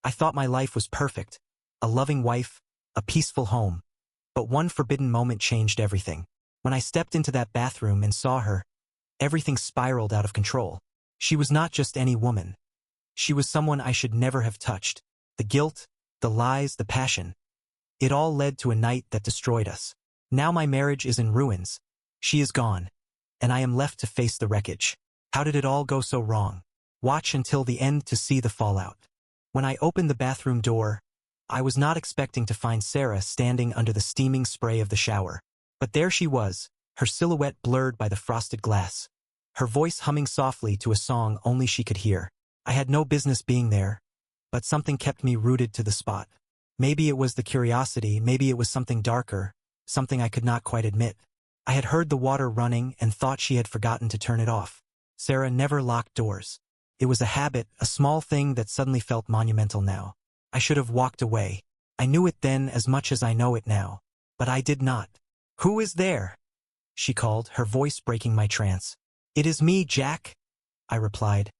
I thought my life was perfect. A loving wife, a peaceful home. But one forbidden moment changed everything. When I stepped into that bathroom and saw her, everything spiraled out of control. She was not just any woman. She was someone I should never have touched. The guilt, the lies, the passion. It all led to a night that destroyed us. Now my marriage is in ruins. She is gone. And I am left to face the wreckage. How did it all go so wrong? Watch until the end to see the fallout. When I opened the bathroom door, I was not expecting to find Sarah standing under the steaming spray of the shower. But there she was, her silhouette blurred by the frosted glass. Her voice humming softly to a song only she could hear. I had no business being there, but something kept me rooted to the spot. Maybe it was the curiosity, maybe it was something darker, something I could not quite admit. I had heard the water running and thought she had forgotten to turn it off. Sarah never locked doors. It was a habit, a small thing that suddenly felt monumental now. I should have walked away. I knew it then as much as I know it now. But I did not. "Who is there?" she called, her voice breaking my trance. "It is me, Jack," I replied,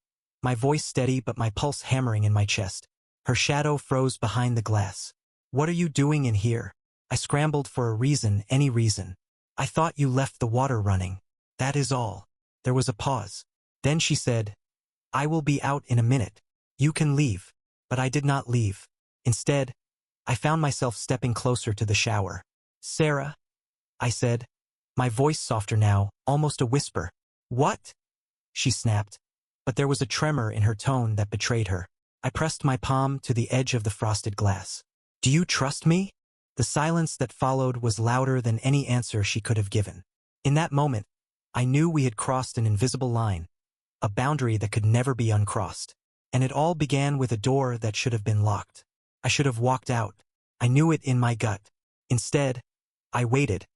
my voice steady but my pulse hammering in my chest. Her shadow froze behind the glass. "What are you doing in here?" I scrambled for a reason, any reason. "I thought you left the water running. That is all." There was a pause. Then she said, "I will be out in a minute. You can leave." But I did not leave. Instead, I found myself stepping closer to the shower. "Sarah," I said, my voice softer now, almost a whisper. "What?" she snapped, but there was a tremor in her tone that betrayed her. I pressed my palm to the edge of the frosted glass. "Do you trust me?" The silence that followed was louder than any answer she could have given. In that moment, I knew we had crossed an invisible line, a boundary that could never be uncrossed. And it all began with a door that should have been locked. I should have walked out. I knew it in my gut. Instead, I waited,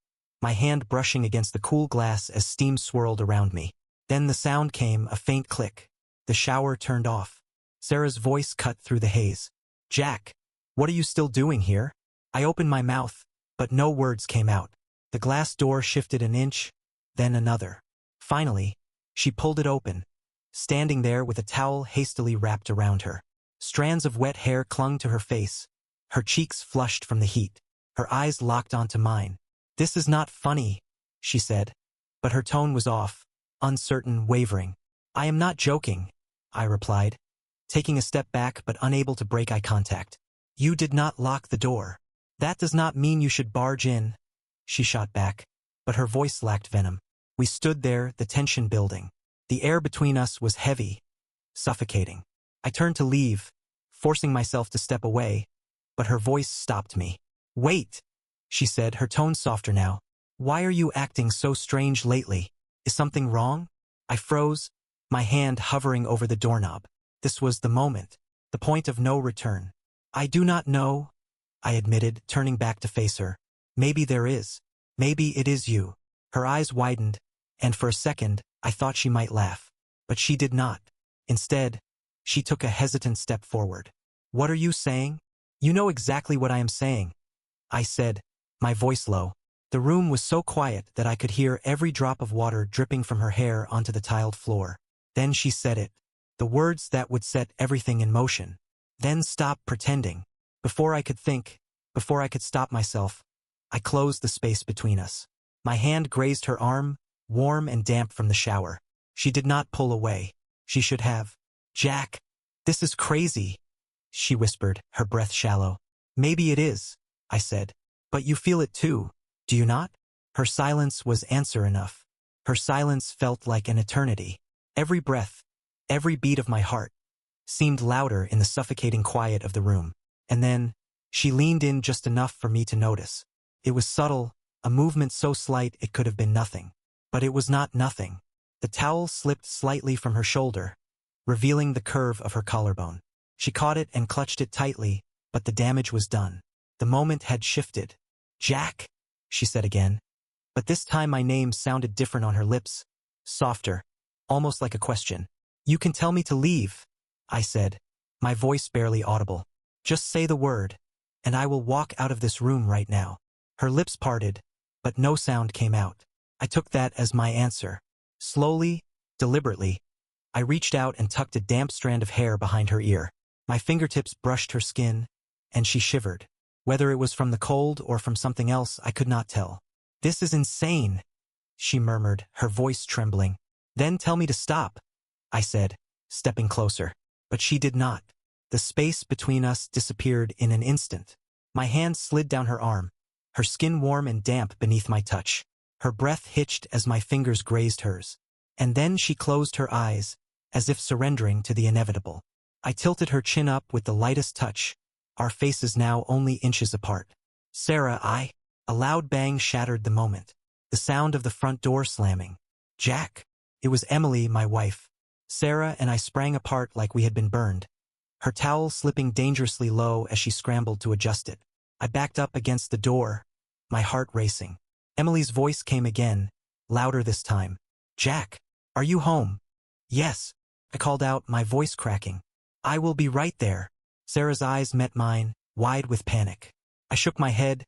my hand brushing against the cool glass as steam swirled around me. Then the sound came, a faint click. The shower turned off. Sarah's voice cut through the haze. "Jack, what are you still doing here?" I opened my mouth, but no words came out. The glass door shifted an inch, then another. Finally, she pulled it open, standing there with a towel hastily wrapped around her. Strands of wet hair clung to her face. Her cheeks flushed from the heat. Her eyes locked onto mine. "This is not funny," she said. But her tone was off, uncertain, wavering. "I am not joking," I replied, taking a step back but unable to break eye contact. "You did not lock the door. That does not mean you should barge in," she shot back, but her voice lacked venom. We stood there, the tension building. The air between us was heavy, suffocating. I turned to leave, forcing myself to step away, but her voice stopped me. "Wait," she said, her tone softer now. "Why are you acting so strange lately? Is something wrong?" I froze, my hand hovering over the doorknob. This was the moment, the point of no return. "I do not know," I admitted, turning back to face her. "Maybe there is. Maybe it is you." Her eyes widened, and for a second, I thought she might laugh. But she did not. Instead, she took a hesitant step forward. "What are you saying?" "You know exactly what I am saying," I said, my voice low. The room was so quiet that I could hear every drop of water dripping from her hair onto the tiled floor. Then she said it. The words that would set everything in motion. "Then stop pretending." Before I could think, before I could stop myself, I closed the space between us. My hand grazed her arm, warm and damp from the shower. She did not pull away. She should have. "Jack, this is crazy," she whispered, her breath shallow. "Maybe it is," I said. "But you feel it too, do you not?" Her silence was answer enough. Her silence felt like an eternity. Every breath, every beat of my heart, seemed louder in the suffocating quiet of the room. And then, she leaned in just enough for me to notice. It was subtle, a movement so slight it could have been nothing. But it was not nothing. The towel slipped slightly from her shoulder, revealing the curve of her collarbone. She caught it and clutched it tightly, but the damage was done. The moment had shifted. "Jack," she said again. But this time my name sounded different on her lips, softer, almost like a question. "You can tell me to leave," I said, my voice barely audible. "Just say the word, and I will walk out of this room right now." Her lips parted, but no sound came out. I took that as my answer. Slowly, deliberately, I reached out and tucked a damp strand of hair behind her ear. My fingertips brushed her skin, and she shivered. Whether it was from the cold or from something else, I could not tell. "This is insane," she murmured, her voice trembling. "Then tell me to stop," I said, stepping closer. But she did not. The space between us disappeared in an instant. My hand slid down her arm, her skin warm and damp beneath my touch. Her breath hitched as my fingers grazed hers. And then she closed her eyes, as if surrendering to the inevitable. I tilted her chin up with the lightest touch, our faces now only inches apart. "Sarah, A loud bang shattered the moment. The sound of the front door slamming. "Jack!" It was Emily, my wife. Sarah and I sprang apart like we had been burned, her towel slipping dangerously low as she scrambled to adjust it. I backed up against the door, my heart racing. Emily's voice came again, louder this time. "Jack, are you home?" "Yes," I called out, my voice cracking. "I will be right there." Sarah's eyes met mine, wide with panic. I shook my head,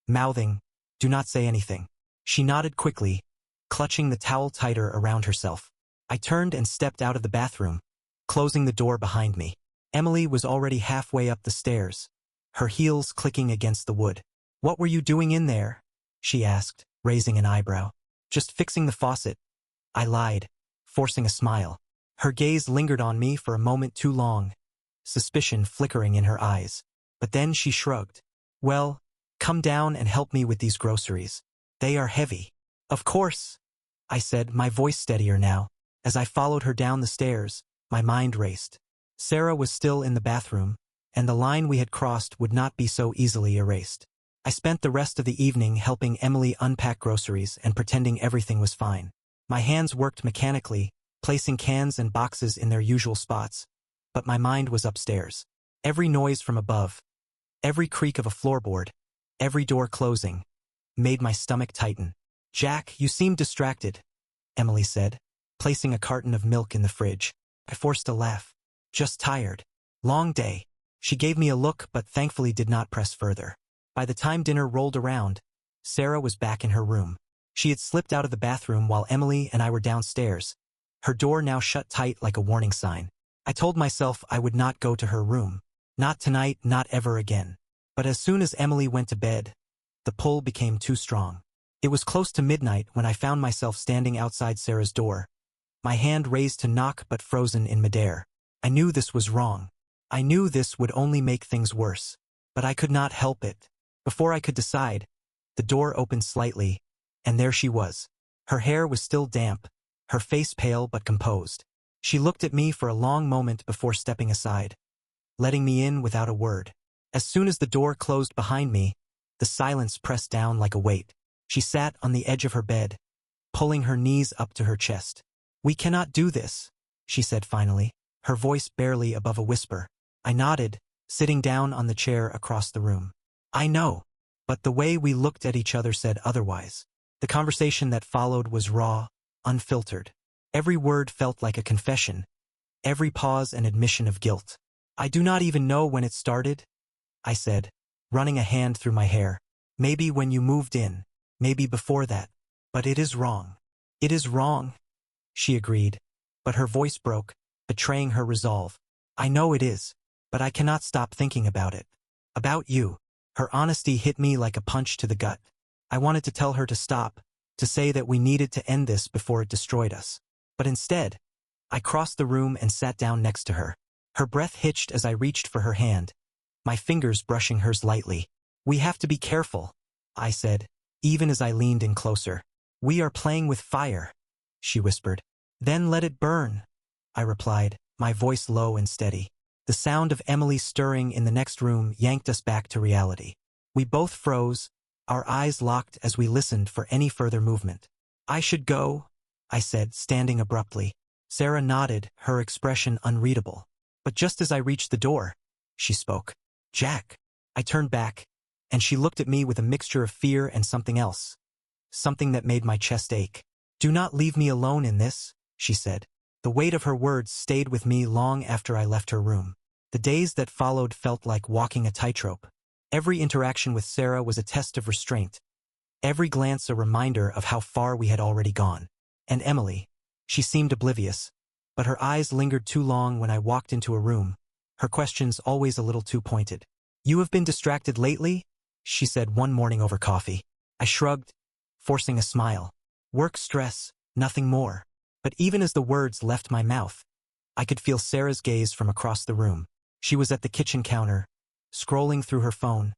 mouthing, "Do not say anything." She nodded quickly, clutching the towel tighter around herself. I turned and stepped out of the bathroom, closing the door behind me. Emily was already halfway up the stairs, her heels clicking against the wood. "What were you doing in there?" she asked, raising an eyebrow. "Just fixing the faucet," I lied, forcing a smile. Her gaze lingered on me for a moment too long, suspicion flickering in her eyes. But then she shrugged. "Well, come down and help me with these groceries. They are heavy." "Of course," I said, my voice steadier now. As I followed her down the stairs, my mind raced. Sarah was still in the bathroom, and the line we had crossed would not be so easily erased. I spent the rest of the evening helping Emily unpack groceries and pretending everything was fine. My hands worked mechanically, placing cans and boxes in their usual spots, but my mind was upstairs. Every noise from above, every creak of a floorboard, every door closing, made my stomach tighten. "Jack, you seem distracted," Emily said, placing a carton of milk in the fridge. I forced a laugh. "Just tired. Long day." She gave me a look but thankfully did not press further. By the time dinner rolled around, Sarah was back in her room. She had slipped out of the bathroom while Emily and I were downstairs, her door now shut tight like a warning sign. I told myself I would not go to her room. Not tonight, not ever again. But as soon as Emily went to bed, the pull became too strong. It was close to midnight when I found myself standing outside Sarah's door, my hand raised to knock but frozen in midair. I knew this was wrong. I knew this would only make things worse. But I could not help it. Before I could decide, the door opened slightly, and there she was. Her hair was still damp, her face pale but composed. She looked at me for a long moment before stepping aside, letting me in without a word. As soon as the door closed behind me, the silence pressed down like a weight. She sat on the edge of her bed, pulling her knees up to her chest. "We cannot do this," she said finally, her voice barely above a whisper. I nodded, sitting down on the chair across the room. "I know." But the way we looked at each other said otherwise. The conversation that followed was raw, unfiltered. Every word felt like a confession, every pause an admission of guilt. "I do not even know when it started," I said, running a hand through my hair. "Maybe when you moved in, maybe before that. But it is wrong. It is wrong," she agreed, but her voice broke, betraying her resolve. "I know it is, but I cannot stop thinking about it. About you." Her honesty hit me like a punch to the gut. I wanted to tell her to stop, to say that we needed to end this before it destroyed us. But instead, I crossed the room and sat down next to her. Her breath hitched as I reached for her hand, my fingers brushing hers lightly. "We have to be careful," I said, even as I leaned in closer. "We are playing with fire," she whispered. "Then let it burn," I replied, my voice low and steady. The sound of Emily stirring in the next room yanked us back to reality. We both froze, our eyes locked as we listened for any further movement. "I should go," I said, standing abruptly. Sarah nodded, her expression unreadable. But just as I reached the door, she spoke. "Jack." I turned back, and she looked at me with a mixture of fear and something else. Something that made my chest ache. "Do not leave me alone in this," she said. The weight of her words stayed with me long after I left her room. The days that followed felt like walking a tightrope. Every interaction with Sarah was a test of restraint. Every glance a reminder of how far we had already gone. And Emily, she seemed oblivious, but her eyes lingered too long when I walked into a room, her questions always a little too pointed. "You have been distracted lately?" she said one morning over coffee. I shrugged, forcing a smile. "Work stress, nothing more." But even as the words left my mouth, I could feel Sarah's gaze from across the room. She was at the kitchen counter, scrolling through her phone,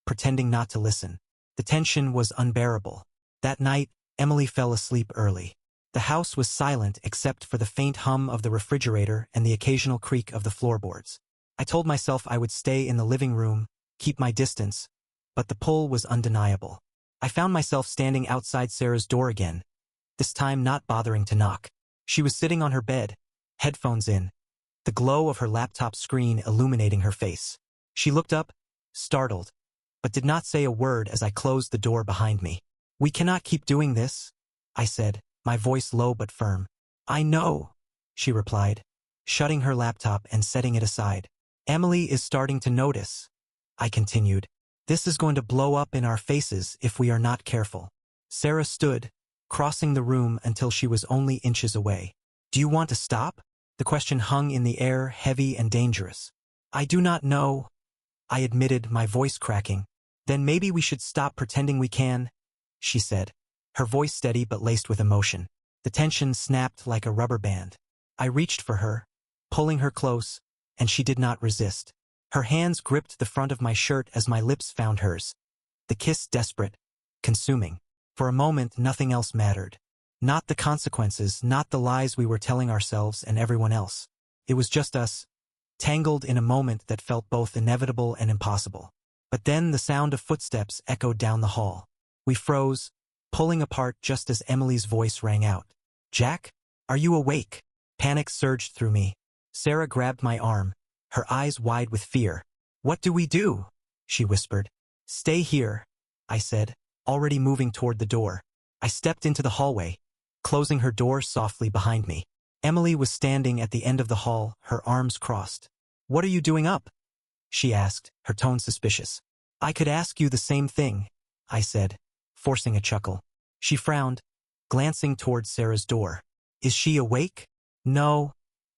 pretending not to listen. The tension was unbearable. That night, Emily fell asleep early. The house was silent except for the faint hum of the refrigerator and the occasional creak of the floorboards. I told myself I would stay in the living room, keep my distance, but the pull was undeniable. I found myself standing outside Sarah's door again, this time not bothering to knock. She was sitting on her bed, headphones in, the glow of her laptop screen illuminating her face. She looked up, startled, but did not say a word as I closed the door behind me. "We cannot keep doing this," I said, my voice low but firm. "I know," she replied, shutting her laptop and setting it aside. "Emily is starting to notice," I continued. "This is going to blow up in our faces if we are not careful." Sarah stood, crossing the room until she was only inches away. "Do you want to stop?" The question hung in the air, heavy and dangerous. "I do not know," I admitted, my voice cracking. "Then maybe we should stop pretending we can," she said, her voice steady but laced with emotion. The tension snapped like a rubber band. I reached for her, pulling her close, and she did not resist. Her hands gripped the front of my shirt as my lips found hers, the kiss desperate, consuming. For a moment, nothing else mattered. Not the consequences, not the lies we were telling ourselves and everyone else. It was just us, tangled in a moment that felt both inevitable and impossible. But then the sound of footsteps echoed down the hall. We froze, pulling apart just as Emily's voice rang out. "Jack? Are you awake?" Panic surged through me. Sarah grabbed my arm, her eyes wide with fear. "What do we do?" she whispered. "Stay here," I said, already moving toward the door. I stepped into the hallway, closing her door softly behind me. Emily was standing at the end of the hall, her arms crossed. "What are you doing up?" she asked, her tone suspicious. "I could ask you the same thing," I said, forcing a chuckle. She frowned, glancing toward Sarah's door. "Is she awake?" "No,"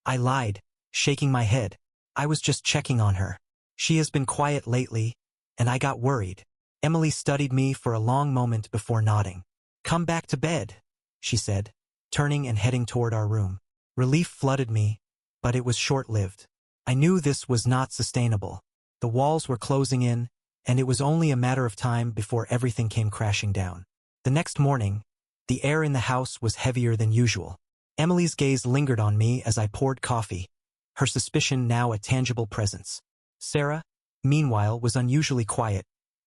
I lied, shaking my head. "I was just checking on her. She has been quiet lately, and I got worried." Emily studied me for a long moment before nodding. "Come back to bed," she said, turning and heading toward our room. Relief flooded me, but it was short-lived. I knew this was not sustainable. The walls were closing in, and it was only a matter of time before everything came crashing down. The next morning, the air in the house was heavier than usual. Emily's gaze lingered on me as I poured coffee, her suspicion now a tangible presence. Sarah, meanwhile, was unusually quiet,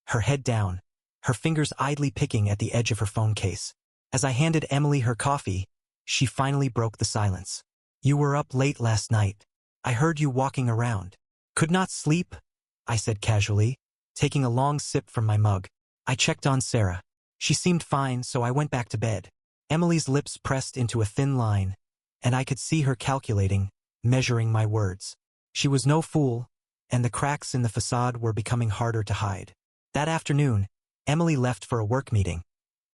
her head down, her fingers idly picking at the edge of her phone case. As I handed Emily her coffee, she finally broke the silence. "You were up late last night. I heard you walking around." "Could not sleep," I said casually, taking a long sip from my mug. "I checked on Sarah. She seemed fine, so I went back to bed." Emily's lips pressed into a thin line, and I could see her calculating, measuring my words. She was no fool, and the cracks in the facade were becoming harder to hide. That afternoon, Emily left for a work meeting,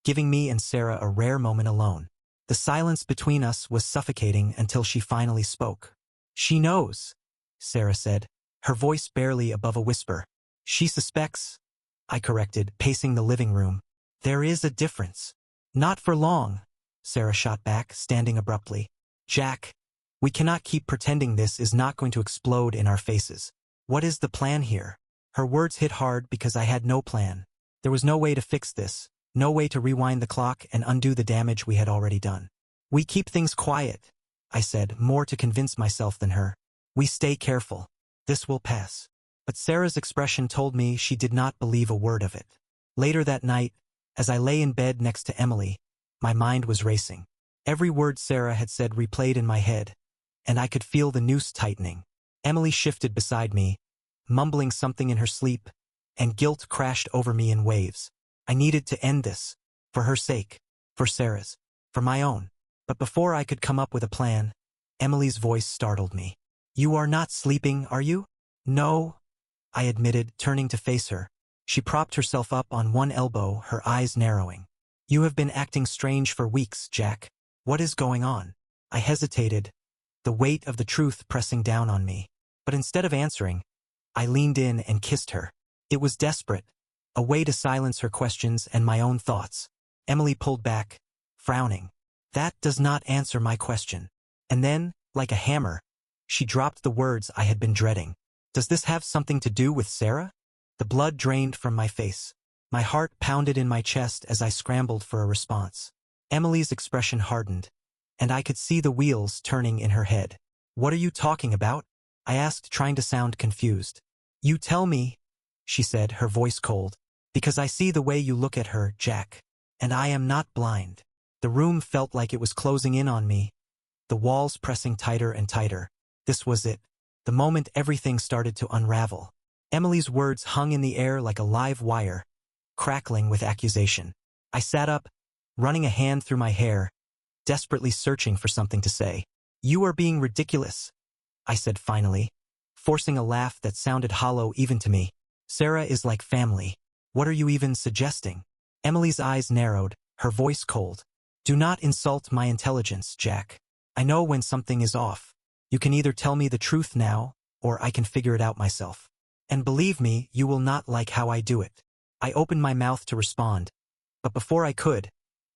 giving me and Sarah a rare moment alone. The silence between us was suffocating until she finally spoke. "She knows," Sarah said, her voice barely above a whisper. "She suspects," I corrected, pacing the living room. "There is a difference." "Not for long," Sarah shot back, standing abruptly. "Jack, we cannot keep pretending this is not going to explode in our faces. What is the plan here?" Her words hit hard because I had no plan. There was no way to fix this, no way to rewind the clock and undo the damage we had already done. "We keep things quiet," I said, more to convince myself than her. "We stay careful. This will pass." But Sarah's expression told me she did not believe a word of it. Later that night, as I lay in bed next to Emily, my mind was racing. Every word Sarah had said replayed in my head, and I could feel the noose tightening. Emily shifted beside me, mumbling something in her sleep, and guilt crashed over me in waves. I needed to end this, for her sake, for Sarah's, for my own. But before I could come up with a plan, Emily's voice startled me. "You are not sleeping, are you?" "No," I admitted, turning to face her. She propped herself up on one elbow, her eyes narrowing. "You have been acting strange for weeks, Jack. What is going on?" I hesitated, the weight of the truth pressing down on me. But instead of answering, I leaned in and kissed her. It was desperate, a way to silence her questions and my own thoughts. Emily pulled back, frowning. That does not answer my question. And then, like a hammer, she dropped the words I had been dreading. Does this have something to do with Sarah? The blood drained from my face. My heart pounded in my chest as I scrambled for a response. Emily's expression hardened, and I could see the wheels turning in her head. What are you talking about? I asked, trying to sound confused. You tell me, she said, her voice cold. Because I see the way you look at her, Jack. And I am not blind. The room felt like it was closing in on me, the walls pressing tighter and tighter. This was it. The moment everything started to unravel. Emily's words hung in the air like a live wire, crackling with accusation. I sat up, running a hand through my hair, desperately searching for something to say. You are being ridiculous, I said finally, forcing a laugh that sounded hollow even to me. Sarah is like family. What are you even suggesting? Emily's eyes narrowed, her voice cold. Do not insult my intelligence, Jack. I know when something is off. You can either tell me the truth now, or I can figure it out myself. And believe me, you will not like how I do it. I opened my mouth to respond, but before I could,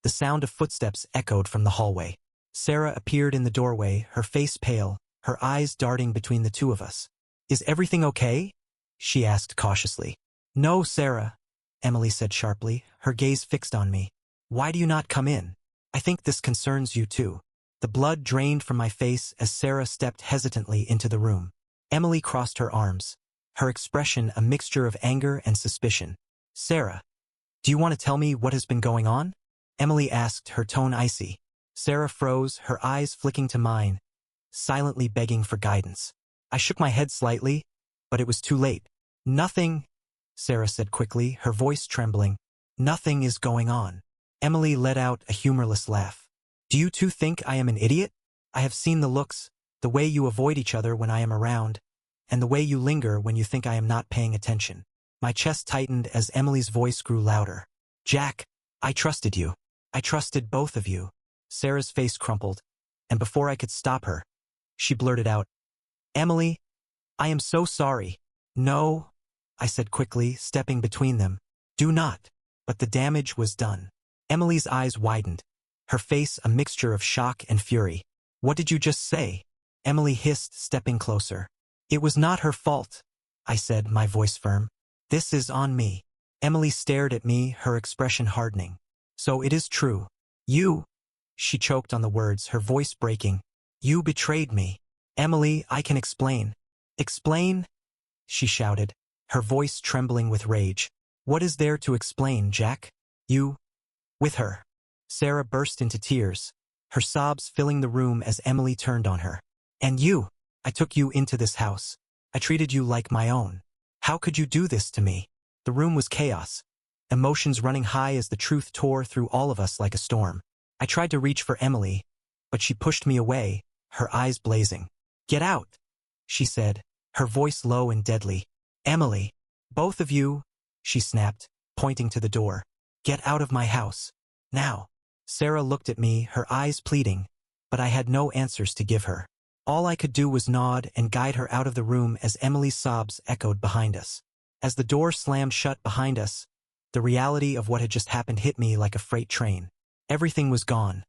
the sound of footsteps echoed from the hallway. Sarah appeared in the doorway, her face pale, her eyes darting between the two of us. Is everything okay? She asked cautiously. No, Sarah, Emily said sharply, her gaze fixed on me. Why do you not come in? I think this concerns you too. The blood drained from my face as Sarah stepped hesitantly into the room. Emily crossed her arms, her expression a mixture of anger and suspicion. Sarah, do you want to tell me what has been going on? Emily asked, her tone icy. Sarah froze, her eyes flicking to mine, silently begging for guidance. I shook my head slightly, but it was too late. Nothing, Sarah said quickly, her voice trembling. Nothing is going on. Emily let out a humorless laugh. Do you two think I am an idiot? I have seen the looks, the way you avoid each other when I am around, and the way you linger when you think I am not paying attention. My chest tightened as Emily's voice grew louder. Jack, I trusted you. I trusted both of you. Sarah's face crumpled, and before I could stop her, she blurted out, Emily, I am so sorry. No, I said quickly, stepping between them. Do not. But the damage was done. Emily's eyes widened, her face a mixture of shock and fury. What did you just say? Emily hissed, stepping closer. It was not her fault, I said, my voice firm. This is on me. Emily stared at me, her expression hardening. So it is true. You, she choked on the words, her voice breaking. You betrayed me. Emily, I can explain. Explain? She shouted, her voice trembling with rage. What is there to explain, Jack? You, with her. Sarah burst into tears, her sobs filling the room as Emily turned on her. And you, I took you into this house. I treated you like my own. How could you do this to me? The room was chaos, emotions running high as the truth tore through all of us like a storm. I tried to reach for Emily, but she pushed me away, her eyes blazing. Get out, she said, her voice low and deadly. Emily, both of you, she snapped, pointing to the door. Get out of my house. Now. Sarah looked at me, her eyes pleading, but I had no answers to give her. All I could do was nod and guide her out of the room as Emily's sobs echoed behind us. As the door slammed shut behind us, the reality of what had just happened hit me like a freight train. Everything was gone.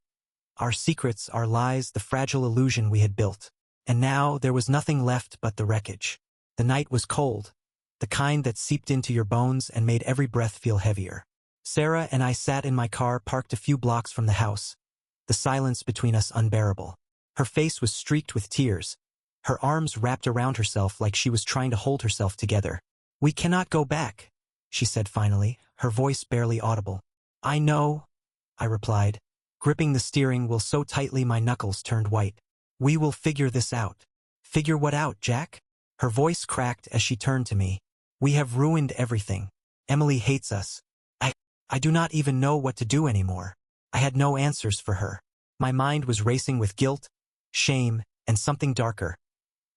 Our secrets, our lies, the fragile illusion we had built. And now there was nothing left but the wreckage. The night was cold, the kind that seeped into your bones and made every breath feel heavier. Sarah and I sat in my car parked a few blocks from the house, the silence between us unbearable. Her face was streaked with tears, her arms wrapped around herself like she was trying to hold herself together. We cannot go back, she said finally, her voice barely audible. I know, I replied, gripping the steering wheel so tightly my knuckles turned white. We will figure this out. Figure what out, Jack? Her voice cracked as she turned to me. We have ruined everything. Emily hates us. I do not even know what to do anymore. I had no answers for her. My mind was racing with guilt, shame, and something darker.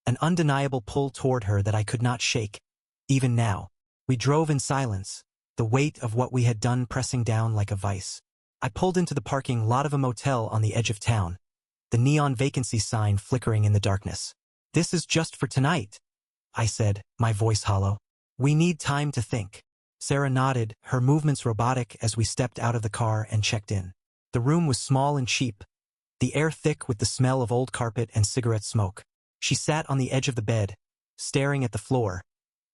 An undeniable pull toward her that I could not shake. Even now, we drove in silence, the weight of what we had done pressing down like a vice. I pulled into the parking lot of a motel on the edge of town, the neon vacancy sign flickering in the darkness. This is just for tonight, I said, my voice hollow. We need time to think. Sarah nodded, her movements robotic as we stepped out of the car and checked in. The room was small and cheap, the air thick with the smell of old carpet and cigarette smoke. She sat on the edge of the bed, staring at the floor,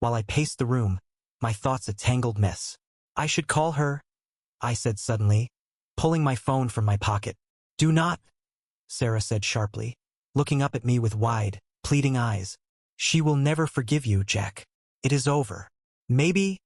while I paced the room, my thoughts a tangled mess. I should call her, I said suddenly, pulling my phone from my pocket. Do not, Sarah said sharply, looking up at me with wide, pleading eyes. She will never forgive you, Jack. It is over. Maybe,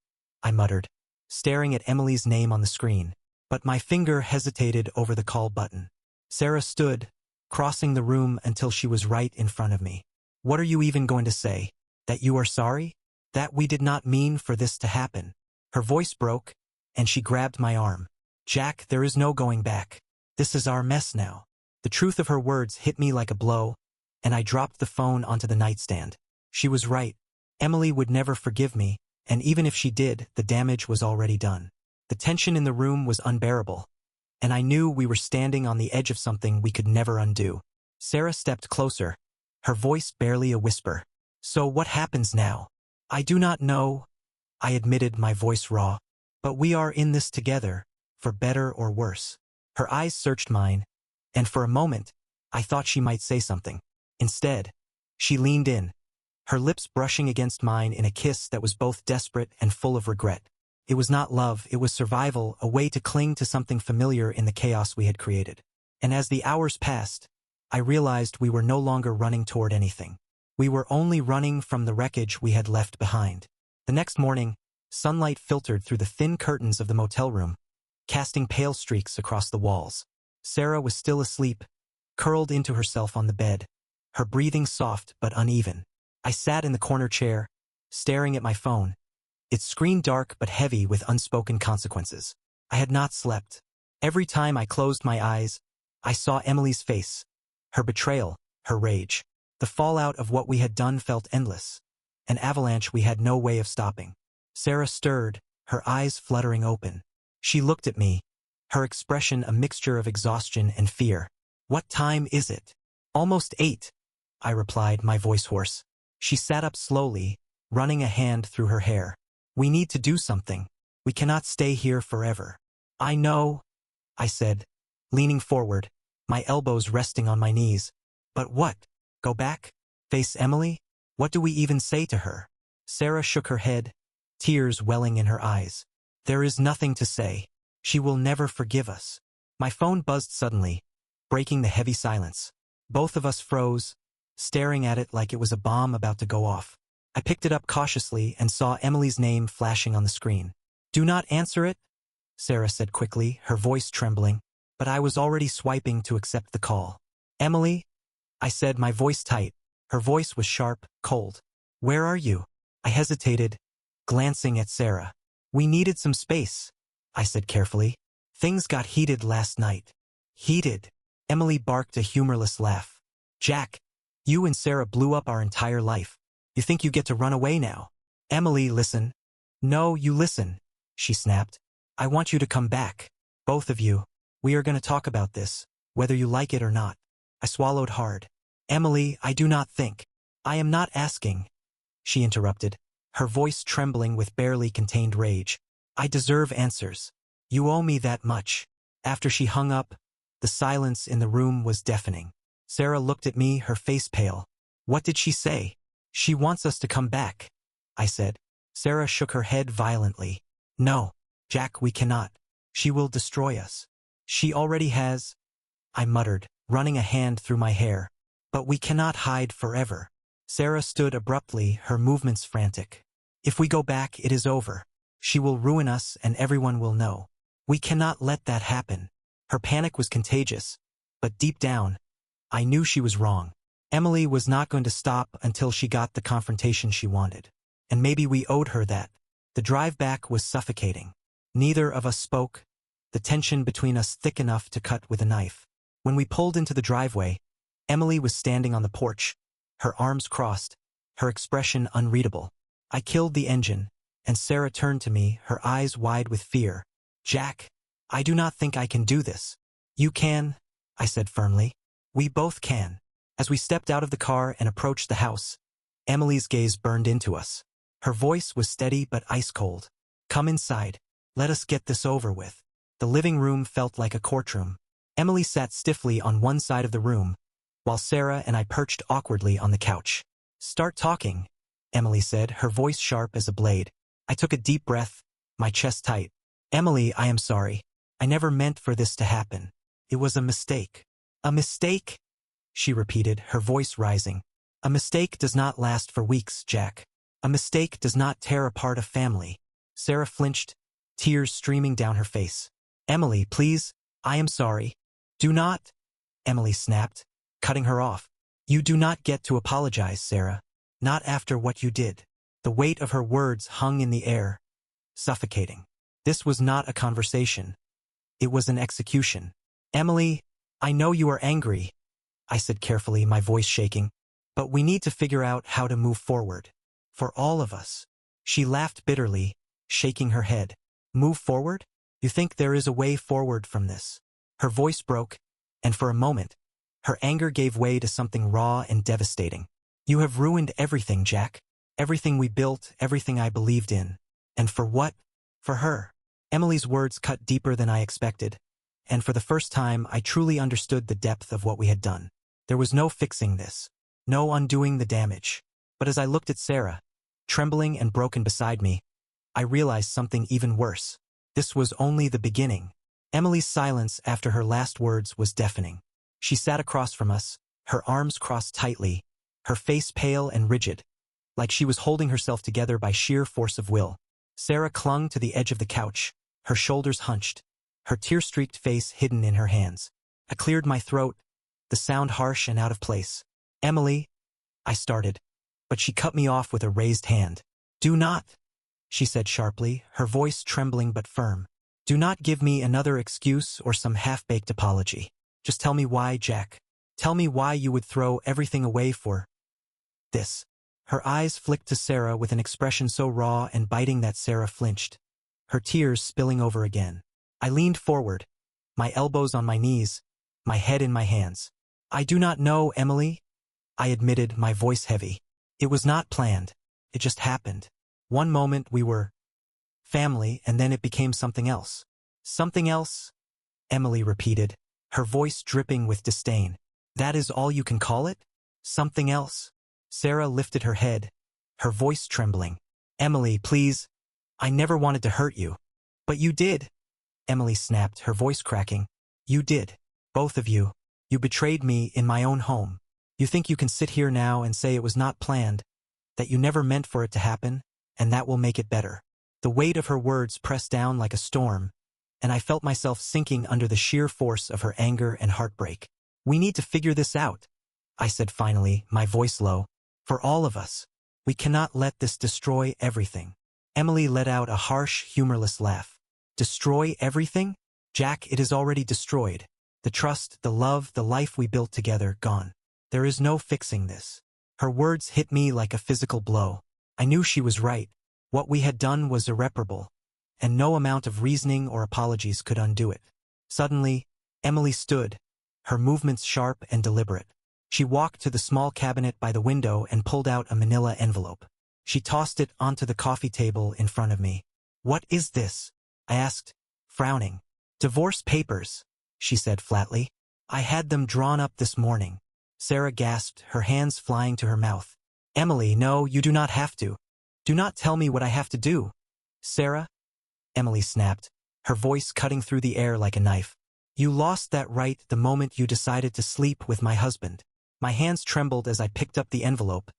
I muttered, staring at Emily's name on the screen, but my finger hesitated over the call button. Sarah stood, crossing the room until she was right in front of me. What are you even going to say? That you are sorry? That we did not mean for this to happen? Her voice broke, and she grabbed my arm. Jack, there is no going back. This is our mess now. The truth of her words hit me like a blow, and I dropped the phone onto the nightstand. She was right. Emily would never forgive me, and even if she did, the damage was already done. The tension in the room was unbearable, and I knew we were standing on the edge of something we could never undo. Sarah stepped closer, her voice barely a whisper. So what happens now? I do not know, I admitted, my voice raw. But we are in this together, for better or worse. Her eyes searched mine, and for a moment, I thought she might say something. Instead, she leaned in, her lips brushing against mine in a kiss that was both desperate and full of regret. It was not love, it was survival, a way to cling to something familiar in the chaos we had created. And as the hours passed, I realized we were no longer running toward anything. We were only running from the wreckage we had left behind. The next morning, sunlight filtered through the thin curtains of the motel room, casting pale streaks across the walls. Sarah was still asleep, curled into herself on the bed, her breathing soft but uneven. I sat in the corner chair, staring at my phone, its screen dark but heavy with unspoken consequences. I had not slept. Every time I closed my eyes, I saw Emily's face, her betrayal, her rage. The fallout of what we had done felt endless, an avalanche we had no way of stopping. Sarah stirred, her eyes fluttering open. She looked at me, her expression a mixture of exhaustion and fear. What time is it? Almost 8, I replied, my voice hoarse. She sat up slowly, running a hand through her hair. We need to do something. We cannot stay here forever. I know, I said, leaning forward, my elbows resting on my knees. But what? Go back? Face Emily? What do we even say to her? Sarah shook her head, tears welling in her eyes. There is nothing to say. She will never forgive us. My phone buzzed suddenly, breaking the heavy silence. Both of us froze, staring at it like it was a bomb about to go off. I picked it up cautiously and saw Emily's name flashing on the screen. Do not answer it, Sarah said quickly, her voice trembling, but I was already swiping to accept the call. Emily? I said, my voice tight. Her voice was sharp, cold. Where are you? I hesitated, glancing at Sarah. We needed some space, I said carefully. Things got heated last night. Heated? Emily barked a humorless laugh. Jack, you and Sarah blew up our entire life. You think you get to run away now? Emily, listen. No, you listen, she snapped. I want you to come back. Both of you. We are going to talk about this, whether you like it or not. I swallowed hard. Emily, I do not think. I am not asking, she interrupted, her voice trembling with barely contained rage. I deserve answers. You owe me that much. After she hung up, the silence in the room was deafening. Sarah looked at me, her face pale. What did she say? She wants us to come back, I said. Sarah shook her head violently. No, Jack, we cannot. She will destroy us. She already has, I muttered, running a hand through my hair. But we cannot hide forever. Sarah stood abruptly, her movements frantic. If we go back, it is over. She will ruin us and everyone will know. We cannot let that happen. Her panic was contagious, but deep down, I knew she was wrong. Emily was not going to stop until she got the confrontation she wanted. And maybe we owed her that. The drive back was suffocating. Neither of us spoke, the tension between us thick enough to cut with a knife. When we pulled into the driveway, Emily was standing on the porch, her arms crossed, her expression unreadable. I killed the engine, and Sarah turned to me, her eyes wide with fear. Jack, I do not think I can do this. You can, I said firmly. We both can. As we stepped out of the car and approached the house, Emily's gaze burned into us. Her voice was steady but ice-cold. "Come inside. Let us get this over with." The living room felt like a courtroom. Emily sat stiffly on one side of the room, while Sarah and I perched awkwardly on the couch. "Start talking," Emily said, her voice sharp as a blade. I took a deep breath, my chest tight. "Emily, I am sorry. I never meant for this to happen. It was a mistake." "A mistake?" she repeated, her voice rising. "A mistake does not last for weeks, Jack. A mistake does not tear apart a family." Sarah flinched, tears streaming down her face. "Emily, please, I am sorry." "Do not," Emily snapped, cutting her off. "You do not get to apologize, Sarah. Not after what you did." The weight of her words hung in the air, suffocating. This was not a conversation. It was an execution. "Emily, I know you are angry," I said carefully, my voice shaking, "but we need to figure out how to move forward. For all of us." She laughed bitterly, shaking her head. "Move forward? You think there is a way forward from this?" Her voice broke, and for a moment, her anger gave way to something raw and devastating. "You have ruined everything, Jack. Everything we built, everything I believed in. And for what? For her." Emily's words cut deeper than I expected, and for the first time I truly understood the depth of what we had done. There was no fixing this, no undoing the damage. But as I looked at Sarah, trembling and broken beside me, I realized something even worse. This was only the beginning. Emily's silence after her last words was deafening. She sat across from us, her arms crossed tightly, her face pale and rigid, like she was holding herself together by sheer force of will. Sarah clung to the edge of the couch, her shoulders hunched, her tear-streaked face hidden in her hands. I cleared my throat, the sound harsh and out of place. "Emily," I started, but she cut me off with a raised hand. "Do not," she said sharply, her voice trembling but firm. "Do not give me another excuse or some half-baked apology. Just tell me why, Jack. Tell me why you would throw everything away for this." Her eyes flicked to Sarah with an expression so raw and biting that Sarah flinched, her tears spilling over again. I leaned forward, my elbows on my knees, my head in my hands. "I do not know, Emily," I admitted, my voice heavy. "It was not planned. It just happened. One moment we were family, and then it became something else." "Something else?" Emily repeated, her voice dripping with disdain. "That is all you can call it? Something else?" Sarah lifted her head, her voice trembling. "Emily, please. I never wanted to hurt you." "But you did," Emily snapped, her voice cracking. "You did. Both of you. You betrayed me in my own home. You think you can sit here now and say it was not planned, that you never meant for it to happen, and that will make it better." The weight of her words pressed down like a storm, and I felt myself sinking under the sheer force of her anger and heartbreak. "We need to figure this out," I said finally, my voice low. "For all of us. We cannot let this destroy everything." Emily let out a harsh, humorless laugh. "Destroy everything? Jack, it is already destroyed. The trust, the love, the life we built together, gone. There is no fixing this." Her words hit me like a physical blow. I knew she was right. What we had done was irreparable, and no amount of reasoning or apologies could undo it. Suddenly, Emily stood, her movements sharp and deliberate. She walked to the small cabinet by the window and pulled out a manila envelope. She tossed it onto the coffee table in front of me. "What is this?" I asked, frowning. "Divorce papers," she said flatly. "I had them drawn up this morning." Sarah gasped, her hands flying to her mouth. "Emily, no, you do not have to. Do not tell me what I have to do." "Sarah," Emily snapped, her voice cutting through the air like a knife. "You lost that right the moment you decided to sleep with my husband." My hands trembled as I picked up the envelope,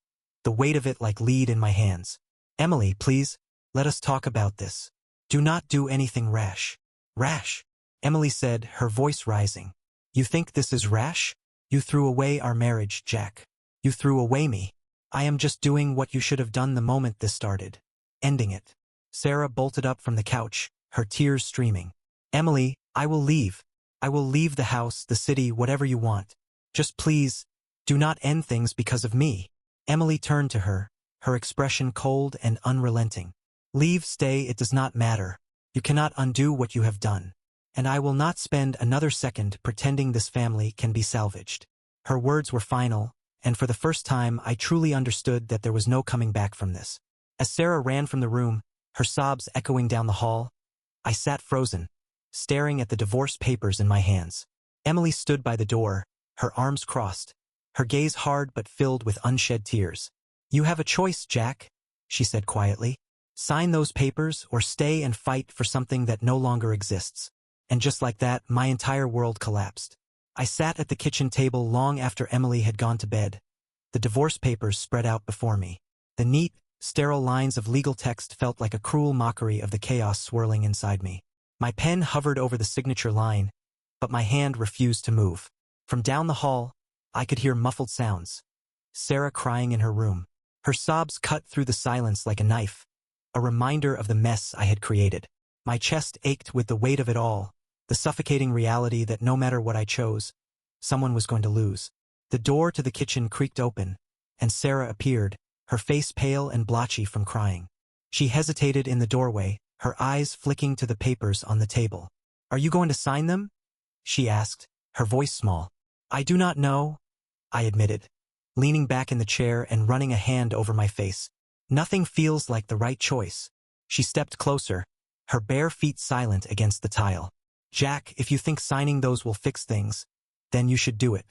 the weight of it like lead in my hands. "Emily, please, let us talk about this. Do not do anything rash." "Rash?" Emily said, her voice rising. "You think this is rash? You threw away our marriage, Jack. You threw away me. I am just doing what you should have done the moment this started. Ending it." Sarah bolted up from the couch, her tears streaming. "Emily, I will leave. I will leave the house, the city, whatever you want. Just please, do not end things because of me." Emily turned to her, her expression cold and unrelenting. "Leave, stay, it does not matter. You cannot undo what you have done. And I will not spend another second pretending this family can be salvaged." Her words were final, and for the first time I truly understood that there was no coming back from this. As Sarah ran from the room, her sobs echoing down the hall, I sat frozen, staring at the divorce papers in my hands. Emily stood by the door, her arms crossed, her gaze hard but filled with unshed tears. "You have a choice, Jack," she said quietly. "Sign those papers or stay and fight for something that no longer exists." And just like that, my entire world collapsed. I sat at the kitchen table long after Emily had gone to bed. The divorce papers spread out before me. The neat, sterile lines of legal text felt like a cruel mockery of the chaos swirling inside me. My pen hovered over the signature line, but my hand refused to move. From down the hall, I could hear muffled sounds. Sarah crying in her room. Her sobs cut through the silence like a knife, a reminder of the mess I had created. My chest ached with the weight of it all, the suffocating reality that no matter what I chose, someone was going to lose. The door to the kitchen creaked open, and Sarah appeared, her face pale and blotchy from crying. She hesitated in the doorway, her eyes flicking to the papers on the table. "Are you going to sign them?" she asked, her voice small. "I do not know," I admitted, leaning back in the chair and running a hand over my face. "Nothing feels like the right choice." She stepped closer, her bare feet silent against the tile. "Jack, if you think signing those will fix things, then you should do it.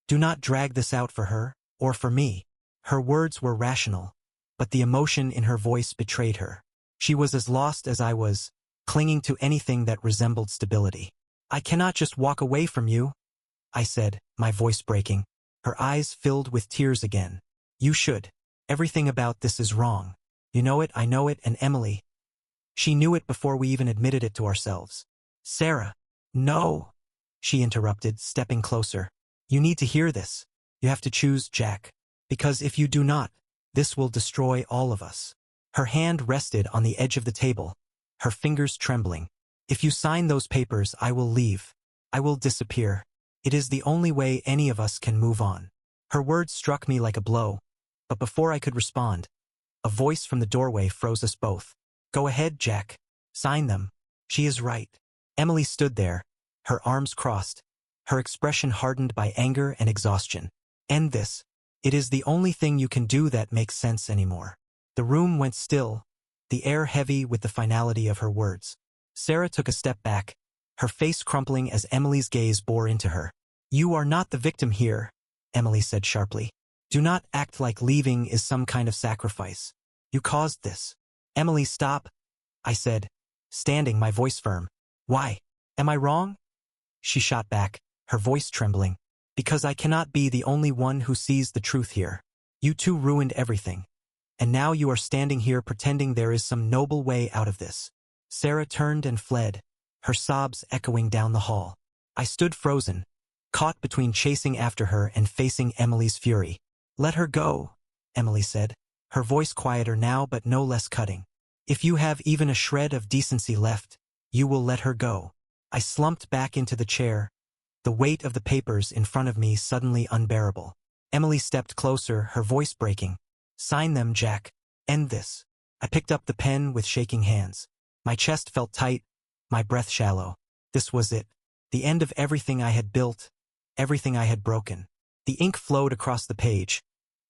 Do not drag this out for her, or for me." Her words were rational, but the emotion in her voice betrayed her. She was as lost as I was, clinging to anything that resembled stability. "I cannot just walk away from you," I said, my voice breaking. Her eyes filled with tears again. "You should. Everything about this is wrong. You know it, I know it, and Emily. She knew it before we even admitted it to ourselves." "Sarah." "No," she interrupted, stepping closer. "You need to hear this. You have to choose, Jack. Because if you do not, this will destroy all of us." Her hand rested on the edge of the table, her fingers trembling. "If you sign those papers, I will leave. I will disappear. It is the only way any of us can move on." Her words struck me like a blow, but before I could respond, a voice from the doorway froze us both. "Go ahead, Jack. Sign them. She is right." Emily stood there, her arms crossed, her expression hardened by anger and exhaustion. "End this. It is the only thing you can do that makes sense anymore." The room went still, the air heavy with the finality of her words. Sarah took a step back, her face crumpling as Emily's gaze bore into her. "You are not the victim here," Emily said sharply. "Do not act like leaving is some kind of sacrifice. You caused this." "Emily, stop," I said, standing, my voice firm. "Why? Am I wrong?" She shot back, her voice trembling. "Because I cannot be the only one who sees the truth here. You two ruined everything. And now you are standing here pretending there is some noble way out of this." Sarah turned and fled, her sobs echoing down the hall. I stood frozen, caught between chasing after her and facing Emily's fury. "Let her go," Emily said, her voice quieter now but no less cutting. "If you have even a shred of decency left, you will let her go." I slumped back into the chair, the weight of the papers in front of me suddenly unbearable. Emily stepped closer, her voice breaking. "Sign them, Jack. End this." I picked up the pen with shaking hands. My chest felt tight, my breath shallow. This was it. The end of everything I had built, everything I had broken. The ink flowed across the page,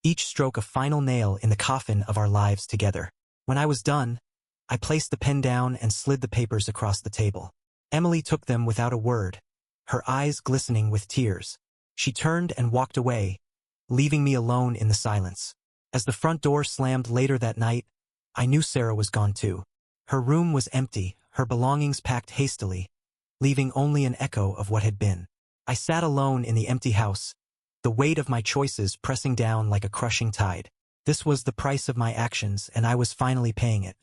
each stroke a final nail in the coffin of our lives together. When I was done, I placed the pen down and slid the papers across the table. Emily took them without a word, her eyes glistening with tears. She turned and walked away, leaving me alone in the silence. As the front door slammed later that night, I knew Sarah was gone too. Her room was empty, her belongings packed hastily, leaving only an echo of what had been. I sat alone in the empty house, the weight of my choices pressing down like a crushing tide. This was the price of my actions, and I was finally paying it.